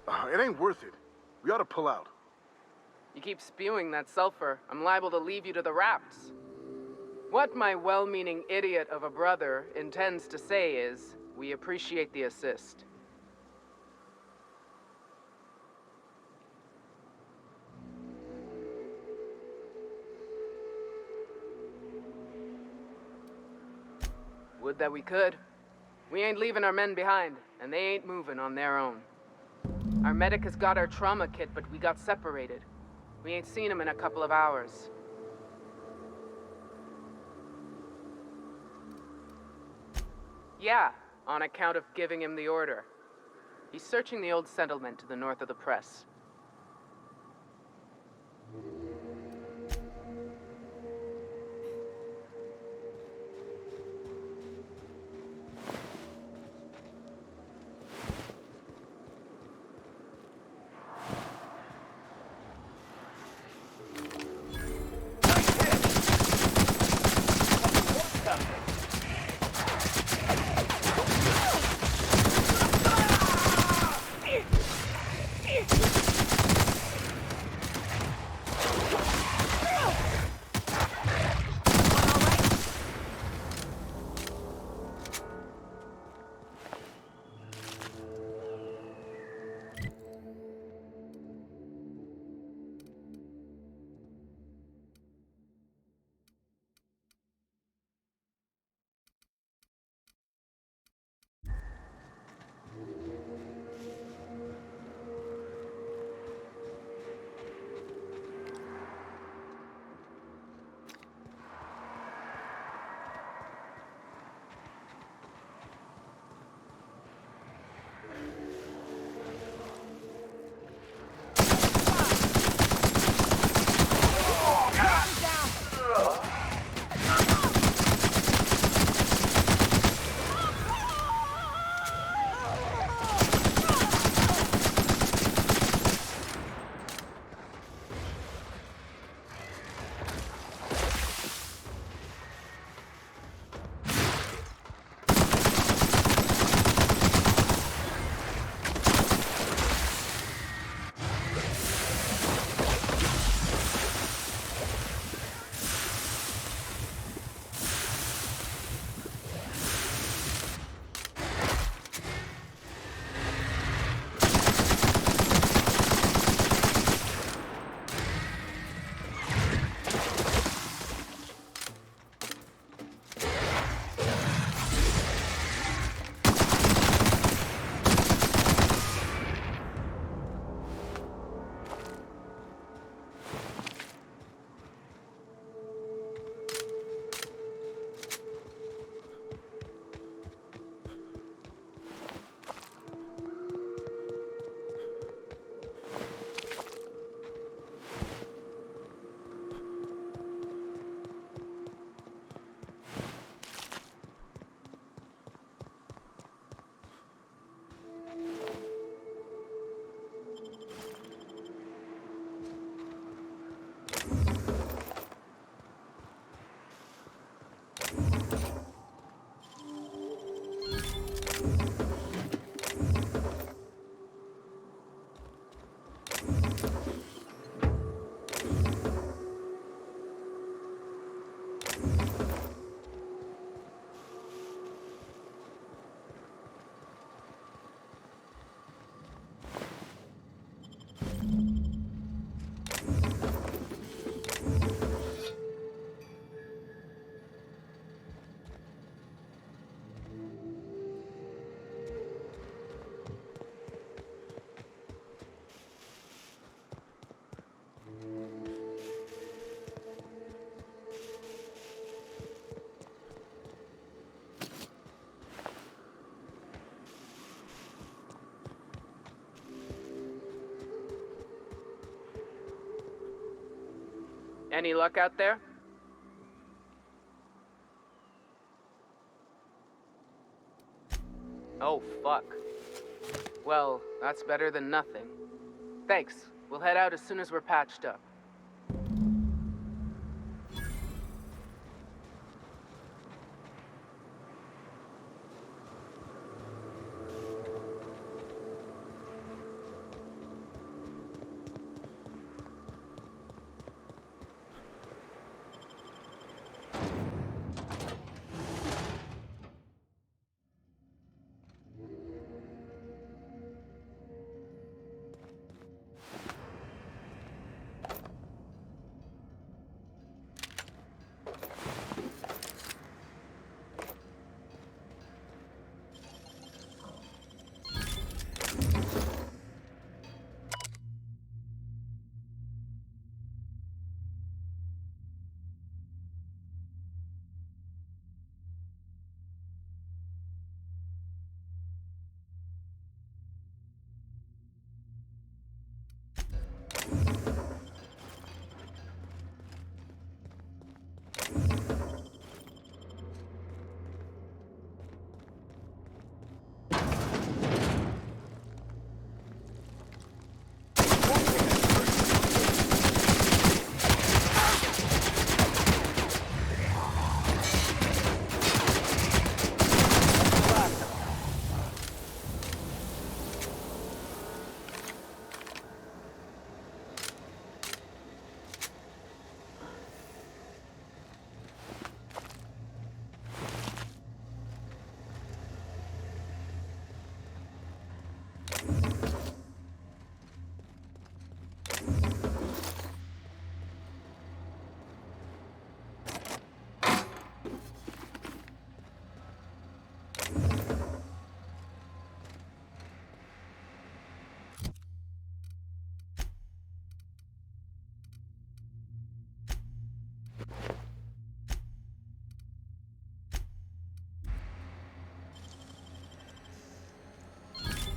It ain't worth it. We ought to pull out. You keep spewing that sulfur, I'm liable to leave you to the rafts. What my well-meaning idiot of a brother intends to say is, we appreciate the assist. Would that we could. We ain't leaving our men behind, and they ain't moving on their own. Our medic has got our trauma kit, but we got separated. We ain't seen him in a couple of hours. Yeah, on account of giving him the order. He's searching the old settlement to the north of the press. Any luck out there? Oh, fuck. Well, that's better than nothing. Thanks. We'll head out as soon as we're patched up.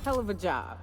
Hell of a job.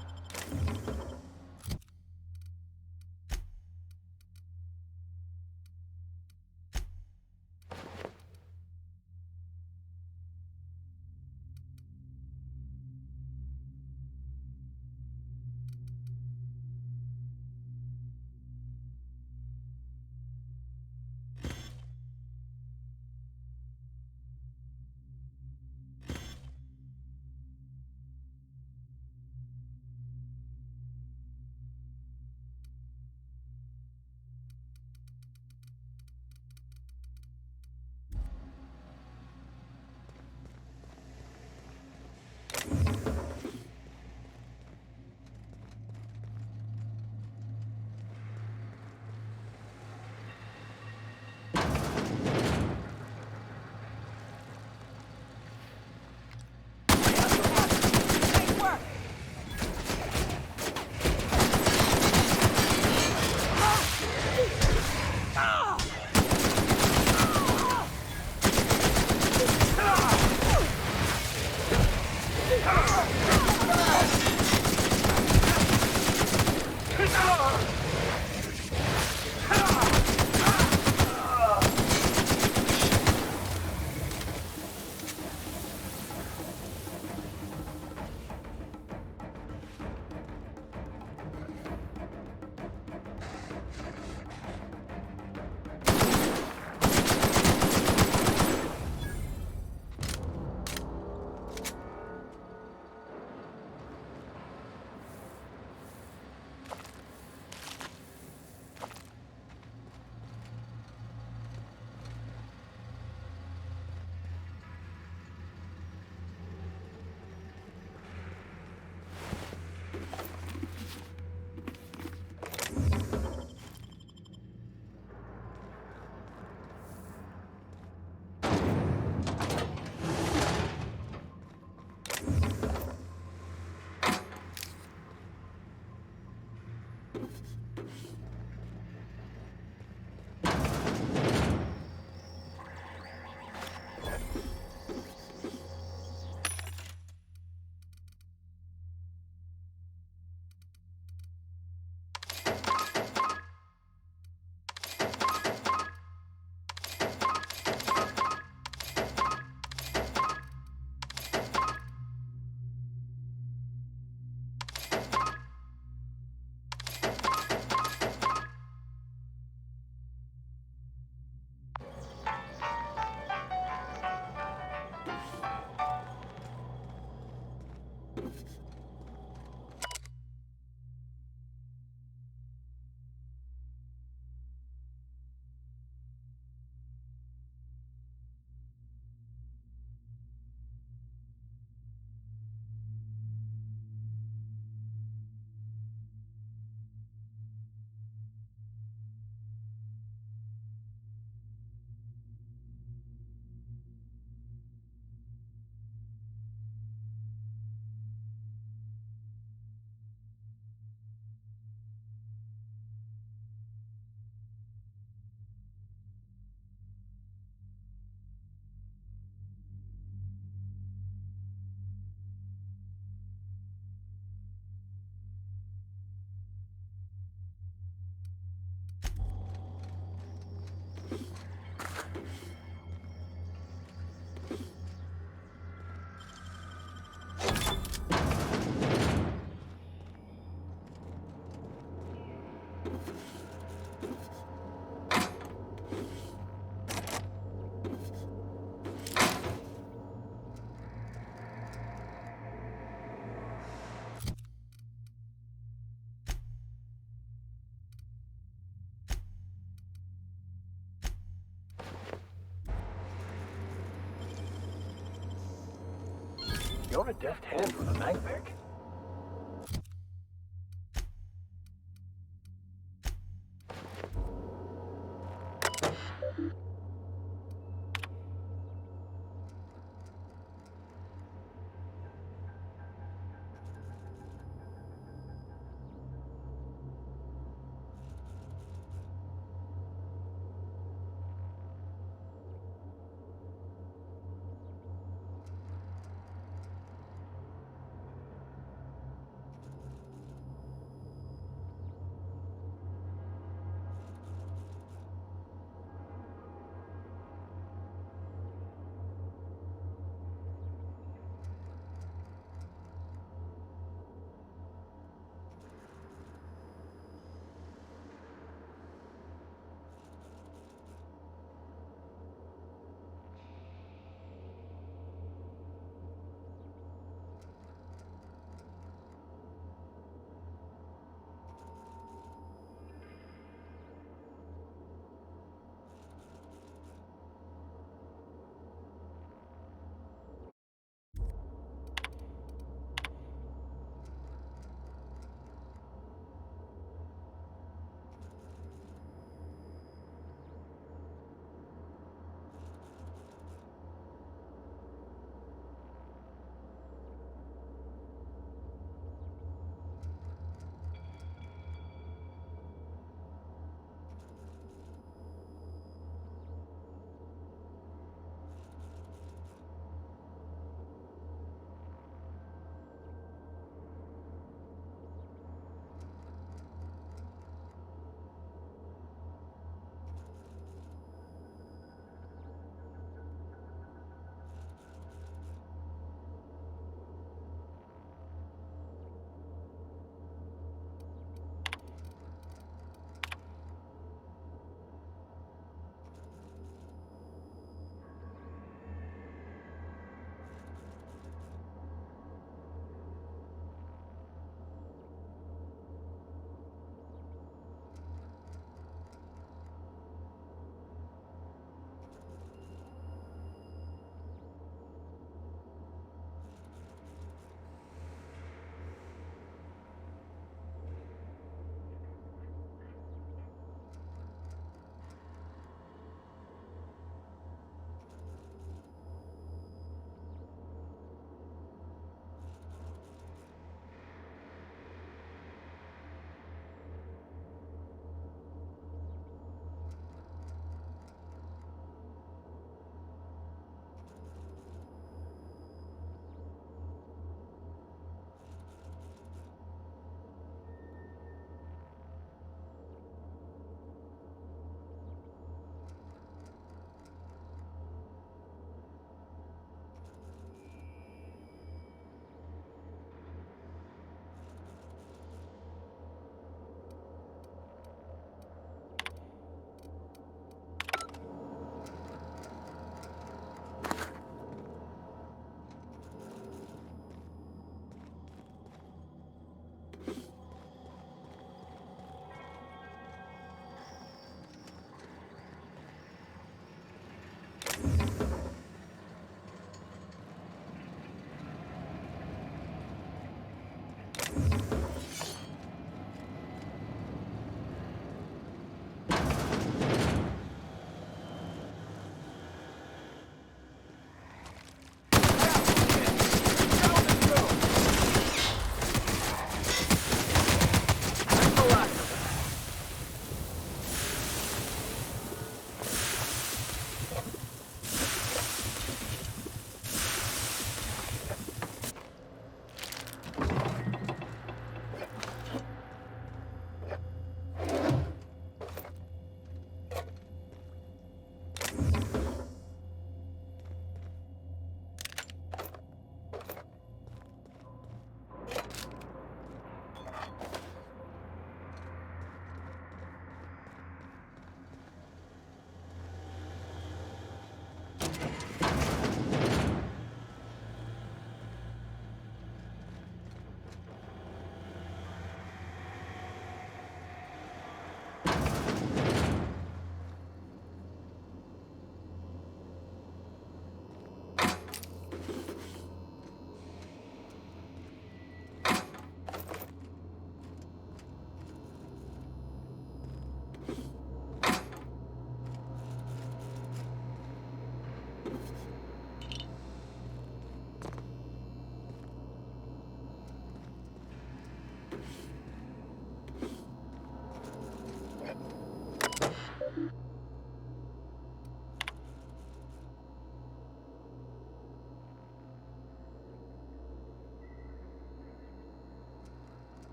You're a deft hand with a knife pick.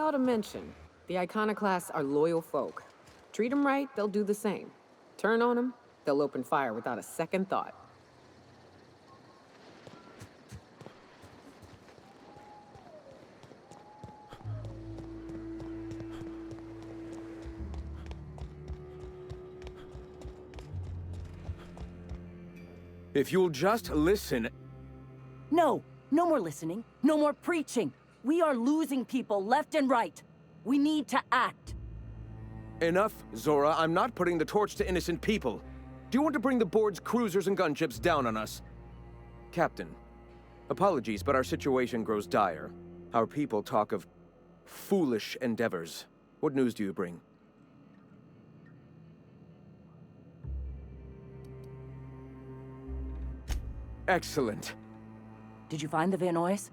ought to mention, the iconoclasts are loyal folk. Treat them right, they'll do the same. Turn on them, they'll open fire without a second thought. If you'll just listen... No, no more listening. No more preaching. We are losing people left and right. We need to act. Enough, Zora. I'm not putting the torch to innocent people. Do you want to bring the board's cruisers and gunships down on us? Captain, apologies, but our situation grows dire. Our people talk of foolish endeavors. What news do you bring? Excellent. Did you find the Vanois?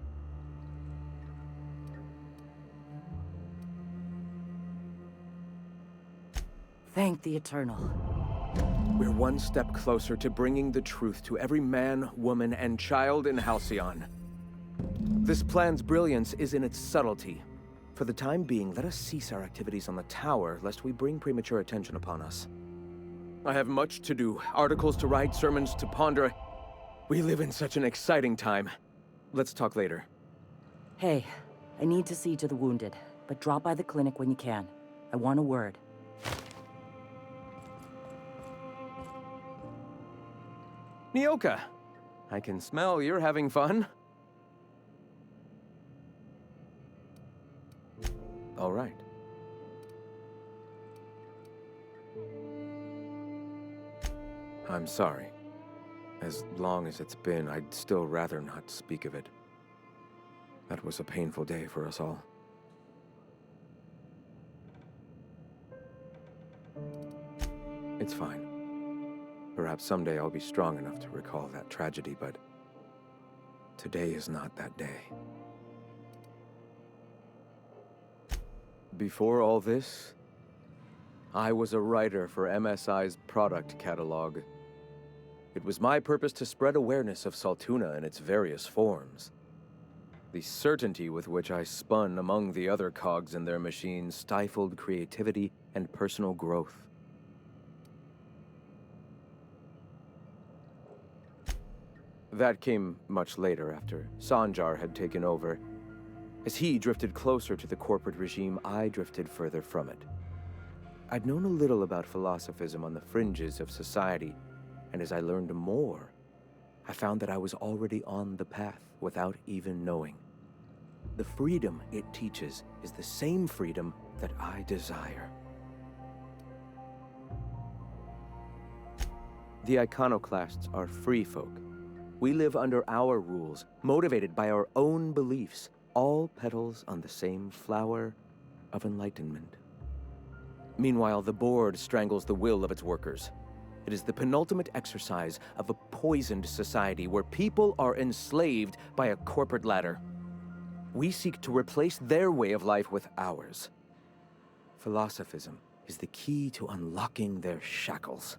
Thank the Eternal. We're one step closer to bringing the truth to every man, woman, and child in Halcyon. This plan's brilliance is in its subtlety. For the time being, let us cease our activities on the tower, lest we bring premature attention upon us. I have much to do, articles to write, sermons to ponder. We live in such an exciting time. Let's talk later. Hey, I need to see to the wounded, but drop by the clinic when you can. I want a word. Nyoka, I can smell you're having fun. All right. I'm sorry. As long as it's been, I'd still rather not speak of it. That was a painful day for us all. It's fine. Perhaps someday I'll be strong enough to recall that tragedy, but today is not that day. Before all this, I was a writer for MSI's product catalog. It was my purpose to spread awareness of Saltuna in its various forms. The certainty with which I spun among the other cogs in their machine stifled creativity and personal growth. That came much later, after Sanjar had taken over. As he drifted closer to the corporate regime, I drifted further from it. I'd known a little about philosophism on the fringes of society, and as I learned more, I found that I was already on the path without even knowing. The freedom it teaches is the same freedom that I desire. The iconoclasts are free folk. We live under our rules, motivated by our own beliefs, all petals on the same flower of enlightenment. Meanwhile, the board strangles the will of its workers. It is the penultimate exercise of a poisoned society where people are enslaved by a corporate ladder. We seek to replace their way of life with ours. Philosophism is the key to unlocking their shackles.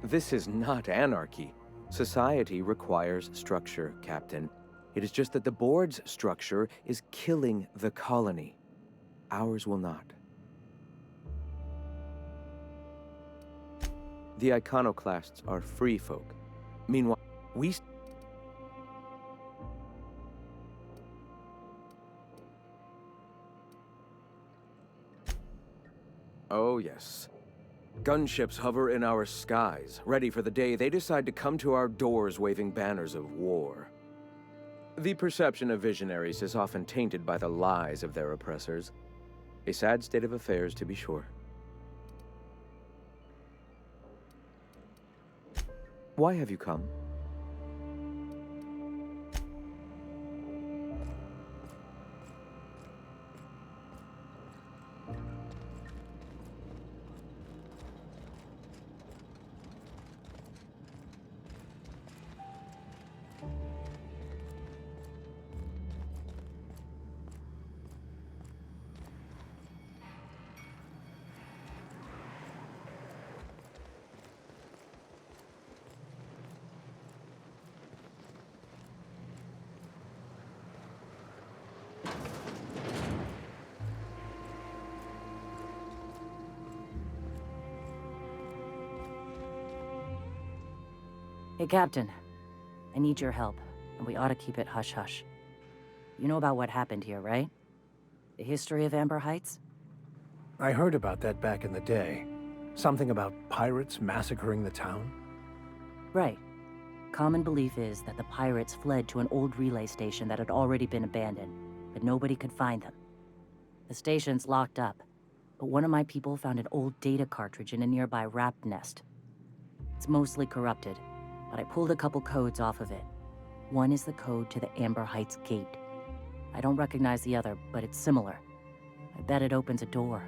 This is not anarchy. Society requires structure, Captain. It is just that the board's structure is killing the colony. Ours will not. The iconoclasts are free folk. Meanwhile, we... Oh, yes. Gunships hover in our skies, ready for the day they decide to come to our doors waving banners of war. The perception of visionaries is often tainted by the lies of their oppressors. A sad state of affairs, to be sure. Why have you come? Hey, Captain. I need your help, and we ought to keep it hush-hush. You know about what happened here, right? The history of Amber Heights? I heard about that back in the day. Something about pirates massacring the town? Right. Common belief is that the pirates fled to an old relay station that had already been abandoned, but nobody could find them. The station's locked up, but one of my people found an old data cartridge in a nearby rat nest. It's mostly corrupted, but I pulled a couple codes off of it. One is the code to the Amber Heights gate. I don't recognize the other, but it's similar. I bet it opens a door.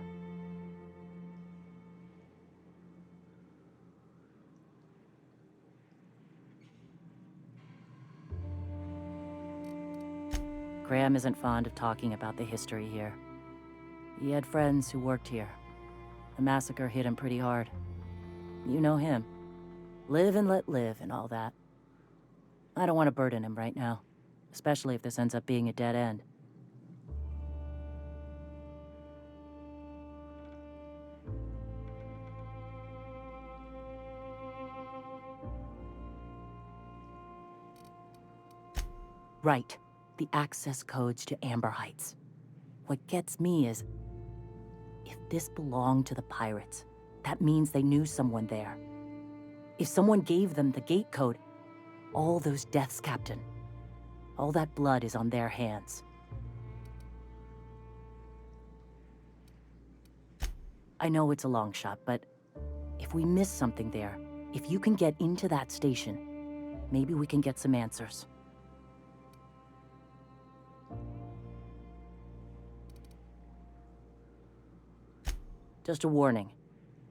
Graham isn't fond of talking about the history here. He had friends who worked here. The massacre hit him pretty hard. You know him. Live and let live and all that. I don't want to burden him right now, especially if this ends up being a dead end. Right. The access codes to Amber Heights. What gets me is, if this belonged to the pirates, that means they knew someone there. If someone gave them the gate code, all those deaths, Captain, all that blood is on their hands. I know it's a long shot, but if we miss something there, if you can get into that station, maybe we can get some answers. Just a warning.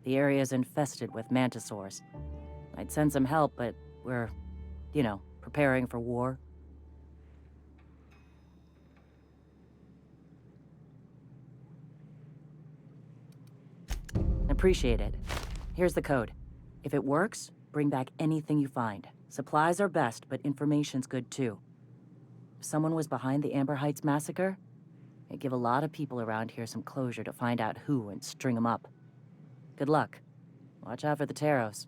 The area is infested with mantisaurs. I'd send some help, but we're, preparing for war. Appreciate it. Here's the code. If it works, bring back anything you find. Supplies are best, but information's good too. If someone was behind the Amber Heights massacre, it'd give a lot of people around here some closure to find out who and string them up. Good luck. Watch out for the Taros.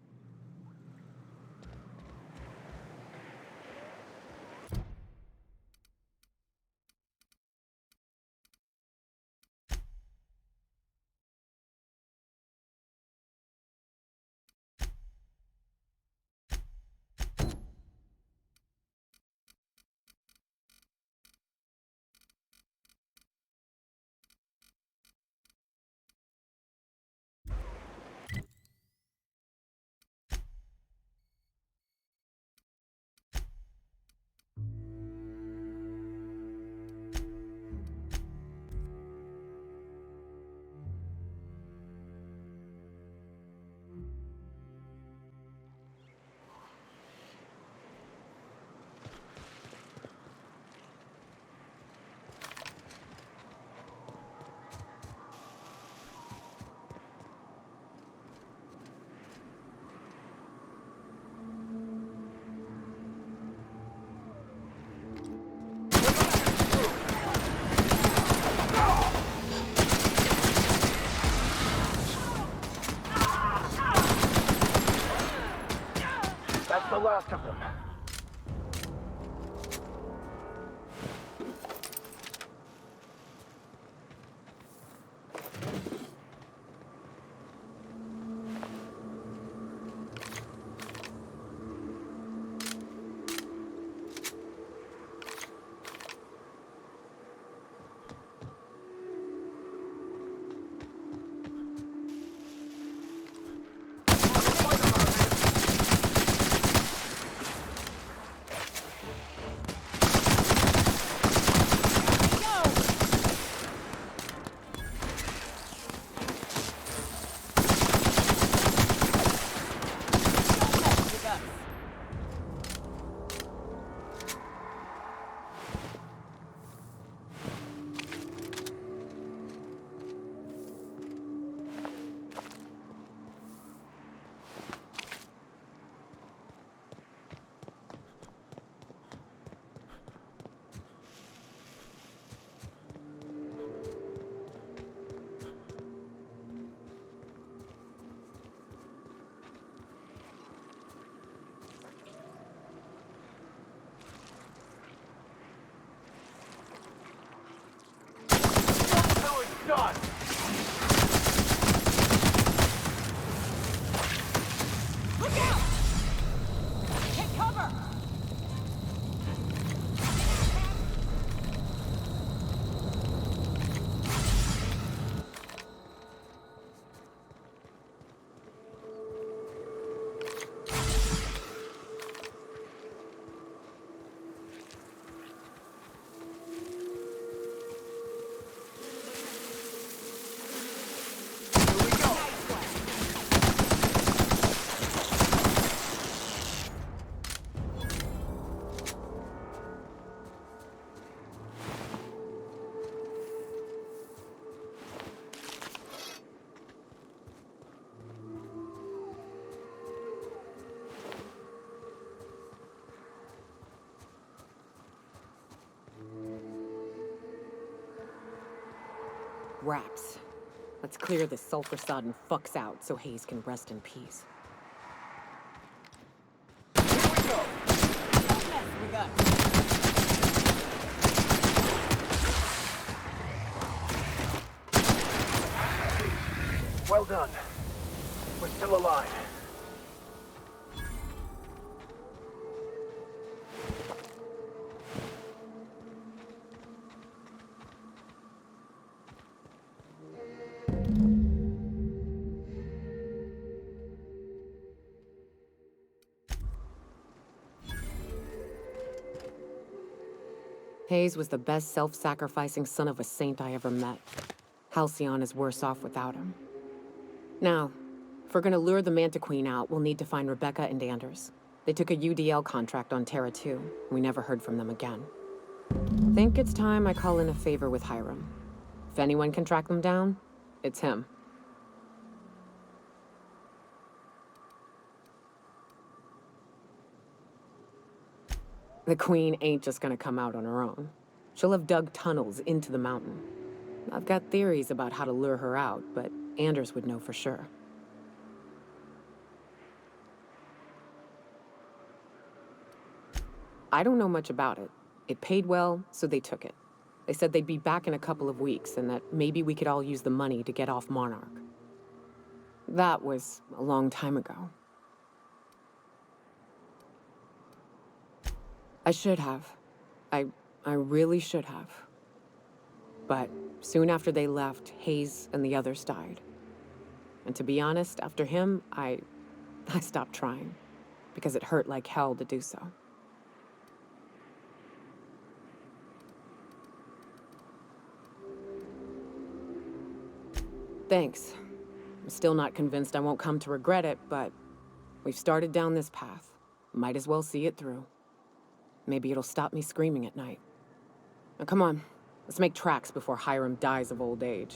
That's the last of them. scraps. Let's clear this sulfur-sodden fucks out so Hayes can rest in peace. Here we go! What mess we got? Well done. We're still alive. Hayes was the best self-sacrificing son of a saint I ever met. Halcyon is worse off without him. Now, if we're gonna lure the Manta Queen out, we'll need to find Rebecca and Anders. They took a UDL contract on Terra 2. We never heard from them again. Think it's time I call in a favor with Hiram. If anyone can track them down, it's him. The Queen ain't just gonna come out on her own. She'll have dug tunnels into the mountain. I've got theories about how to lure her out, but Anders would know for sure. I don't know much about it. It paid well, so they took it. They said they'd be back in a couple of weeks, and that maybe we could all use the money to get off Monarch. That was a long time ago. I should have. I really should have. But soon after they left, Hayes and the others died. And to be honest, after him, I stopped trying. Because it hurt like hell to do so. Thanks. I'm still not convinced I won't come to regret it, but we've started down this path. Might as well see it through. Maybe it'll stop me screaming at night. Now come on, let's make tracks before Hiram dies of old age.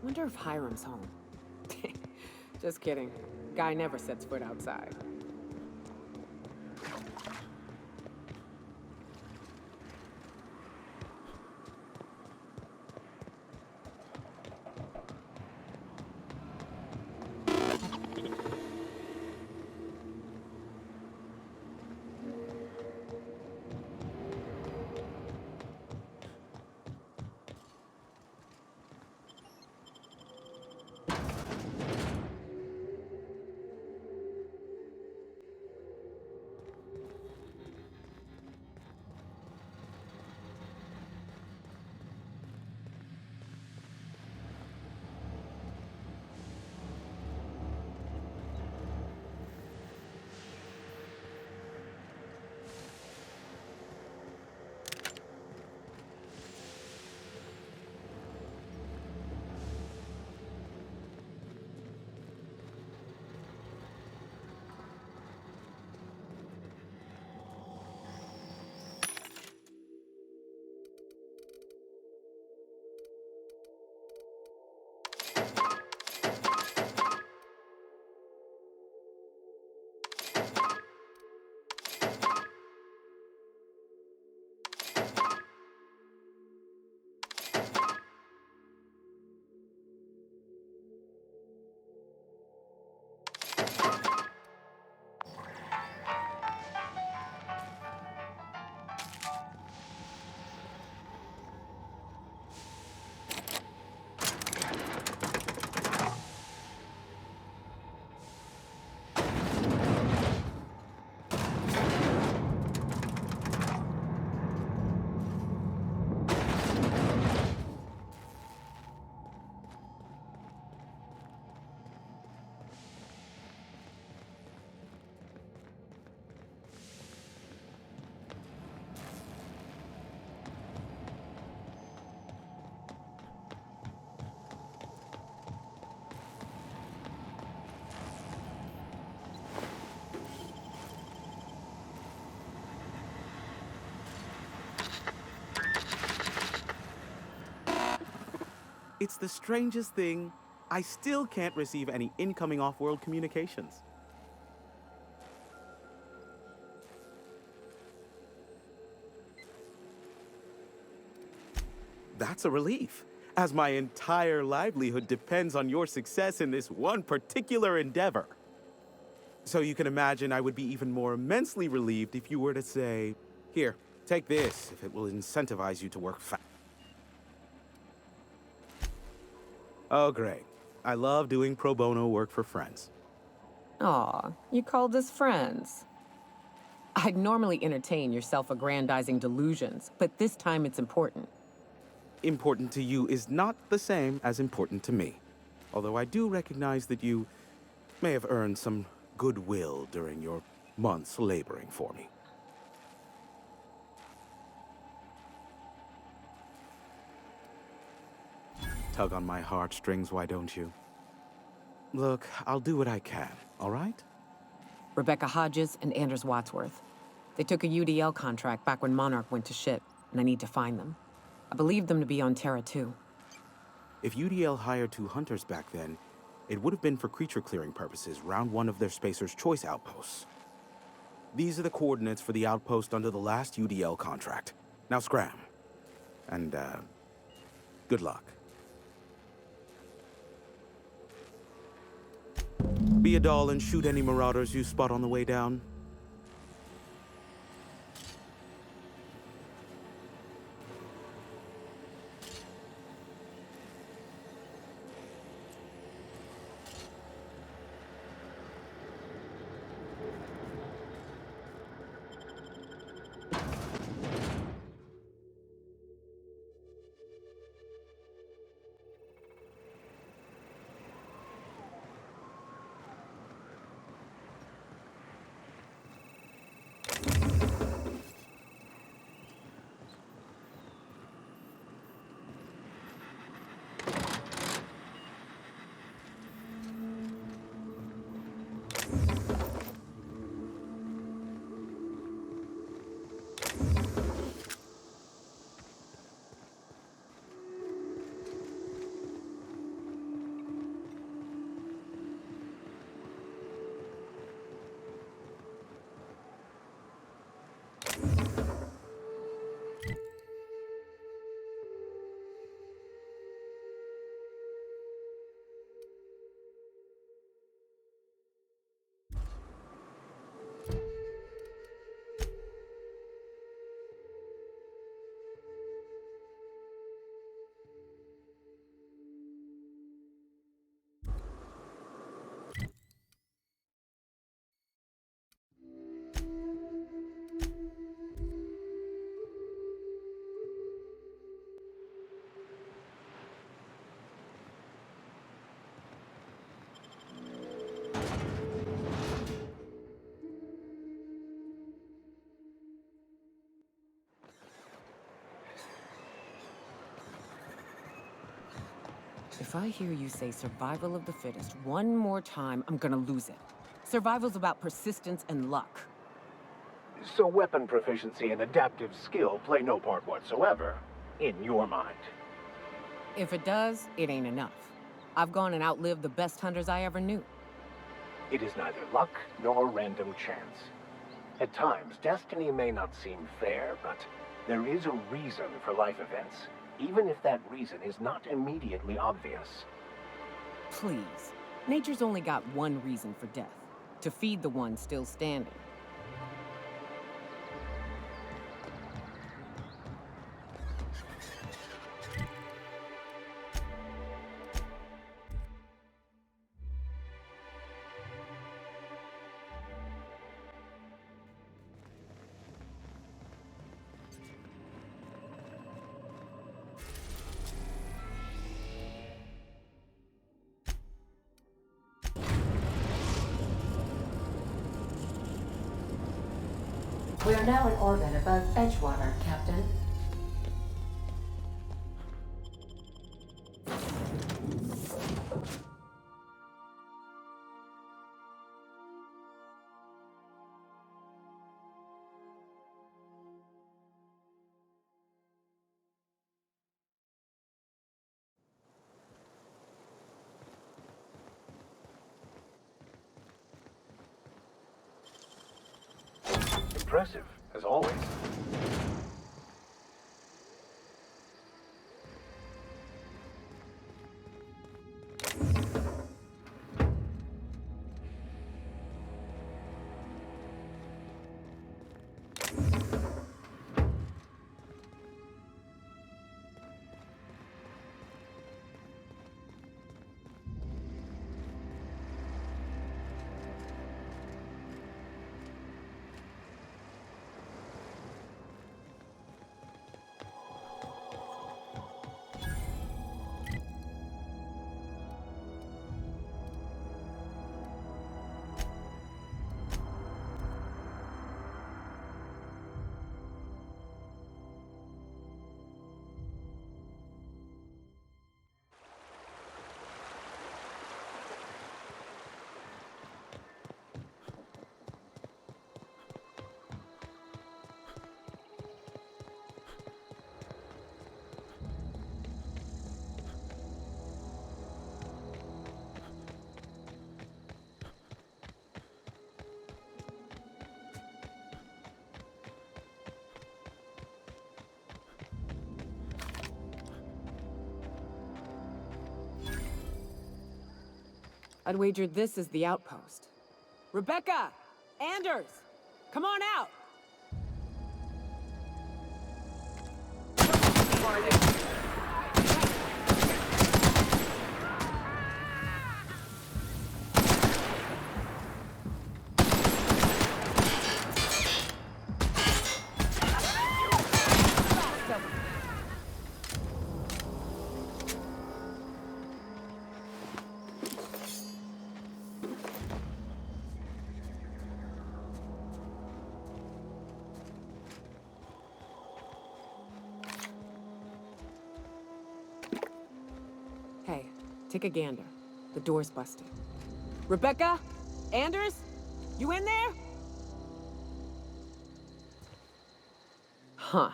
Wonder if Hiram's home. Just kidding. Guy never sets foot outside. It's the strangest thing. I still can't receive any incoming off-world communications. That's a relief, as my entire livelihood depends on your success in this one particular endeavor. So you can imagine I would be even more immensely relieved if you were to say, "Here, take this, if it will incentivize you to work fast." Oh, great. I love doing pro bono work for friends. Aw, you called us friends. I'd normally entertain your self-aggrandizing delusions, but this time it's important. Important to you is not the same as important to me. Although I do recognize that you may have earned some goodwill during your months laboring for me. Tug on my heartstrings, why don't you? Look, I'll do what I can, all right? Rebecca Hodges and Anders Wadsworth. They took a UDL contract back when Monarch went to shit, and I need to find them. I believe them to be on Terra too. If UDL hired 2 hunters back then, it would have been for creature clearing purposes, round 1 of their Spacer's Choice outposts. These are the coordinates for the outpost under the last UDL contract. Now scram. And, good luck. Be a doll and shoot any marauders you spot on the way down. If I hear you say survival of the fittest one more time, I'm gonna lose it. Survival's about persistence and luck. So weapon proficiency and adaptive skill play no part whatsoever, in your mind. If it does, it ain't enough. I've gone and outlived the best hunters I ever knew. It is neither luck nor random chance. At times, destiny may not seem fair, but there is a reason for life events, even if that reason is not immediately obvious. Please. Nature's only got one reason for death. To feed the one still standing. We are now in orbit above Edgewater, Captain. Impressive, as always. I'd wager this is the outpost. Rebecca! Anders! Come on out! Hey, take a gander. The door's busted. Rebecca? Anders? You in there? Huh.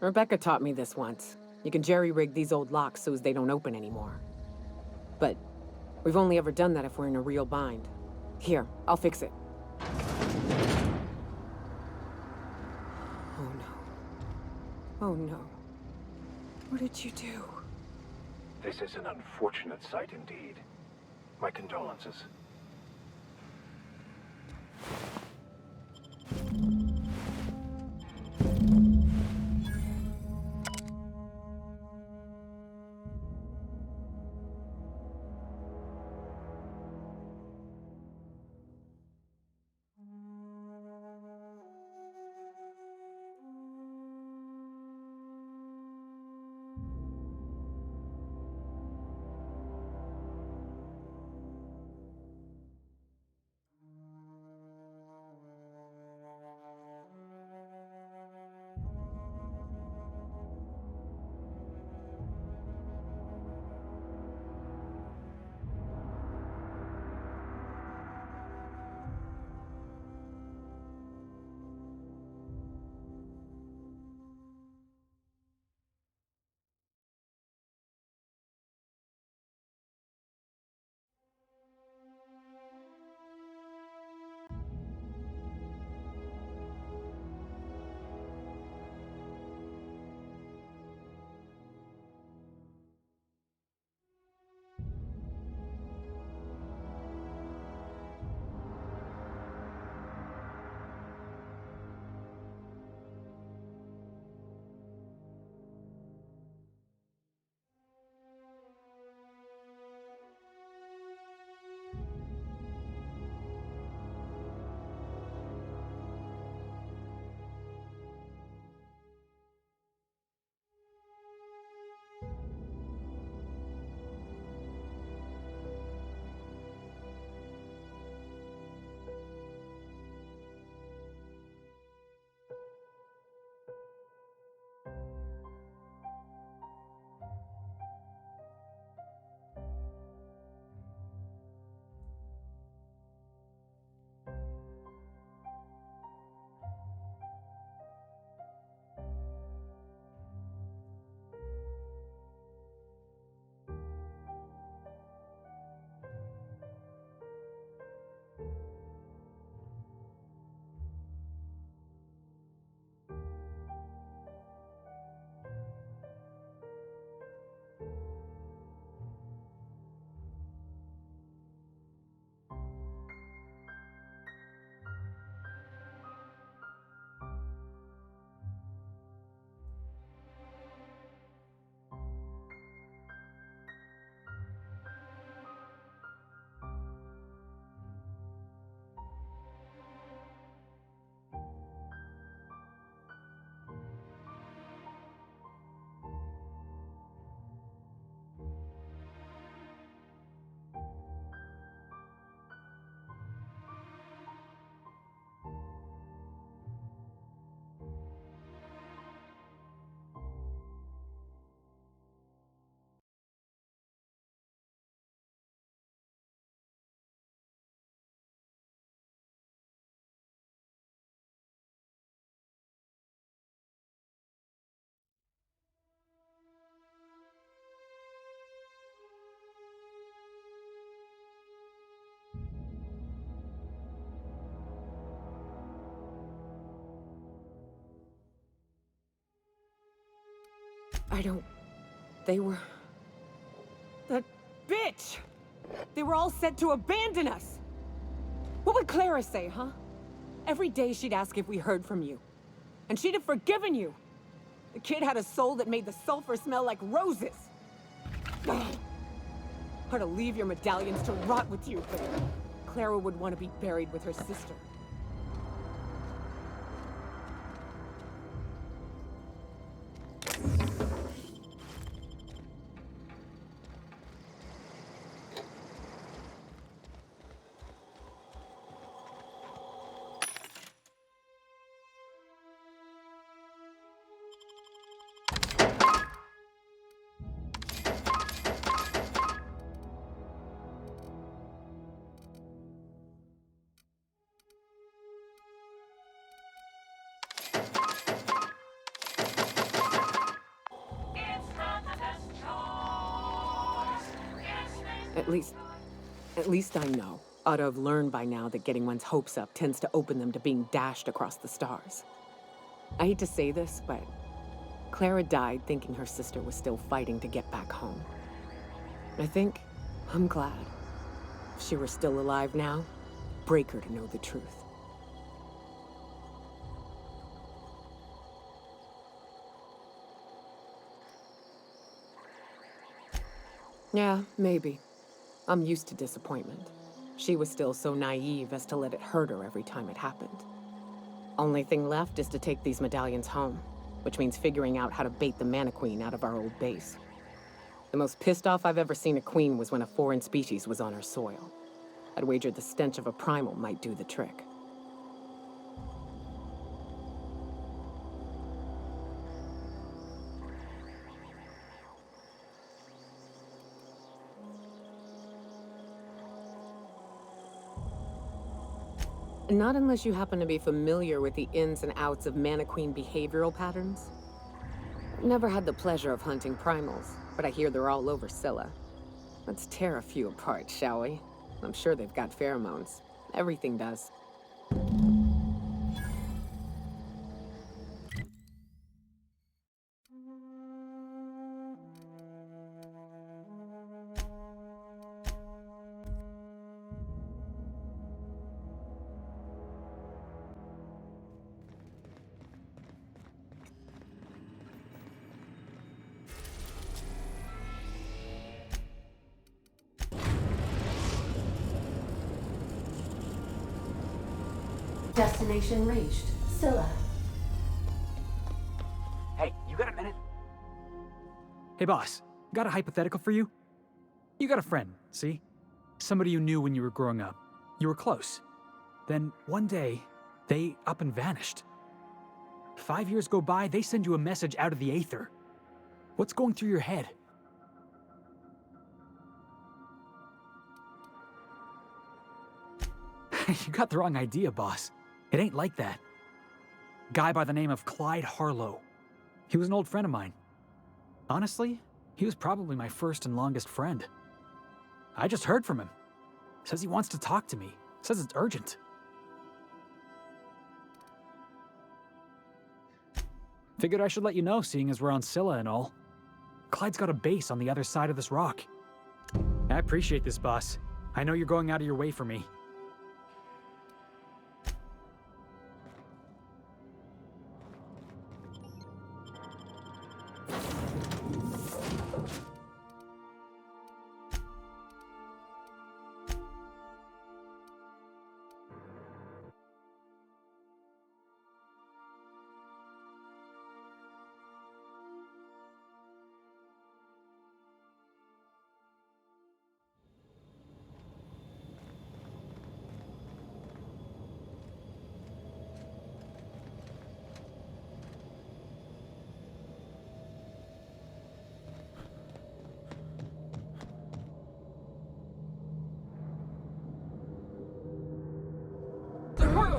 Rebecca taught me this once. You can jerry-rig these old locks so as they don't open anymore. But we've only ever done that if we're in a real bind. Here, I'll fix it. Oh no. Oh no. What did you do? This is an unfortunate sight indeed. My condolences. I don't... They were... That bitch! They were all set to abandon us! What would Clara say, huh? Every day she'd ask if we heard from you. And she'd have forgiven you! The kid had a soul that made the sulfur smell like roses! Ugh. Or to leave your medallions to rot with you, but Clara would want to be buried with her sister. At least I know. Ought to have learned by now that getting one's hopes up tends to open them to being dashed across the stars. I hate to say this, but Clara died thinking her sister was still fighting to get back home. I'm glad. If she were still alive now, break her to know the truth. Yeah, maybe. I'm used to disappointment. She was still so naive as to let it hurt her every time it happened. Only thing left is to take these medallions home, which means figuring out how to bait the Mana Queen out of our old base. The most pissed off I've ever seen a queen was when a foreign species was on her soil. I'd wager the stench of a primal might do the trick. Not unless you happen to be familiar with the ins and outs of Mana Queen behavioral patterns. Never had the pleasure of hunting primals, but I hear they're all over Scylla. Let's tear a few apart, shall we? I'm sure they've got pheromones. Everything does. Destination reached. Scylla. Hey, you got a minute? Hey boss, got a hypothetical for you? You got a friend, see? Somebody you knew when you were growing up. You were close. Then one day, they up and vanished. 5 years go by, they send you a message out of the aether. What's going through your head? You got the wrong idea, boss. It ain't like that. Guy by the name of Clyde Harlow. He was an old friend of mine. Honestly, he was probably my first and longest friend. I just heard from him. Says he wants to talk to me. Says it's urgent. Figured I should let you know, seeing as we're on Scylla and all. Clyde's got a base on the other side of this rock. I appreciate this, boss. I know you're going out of your way for me.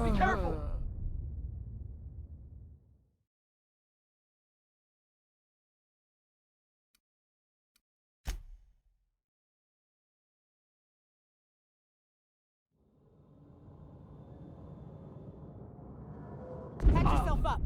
Be careful! Patch yourself up.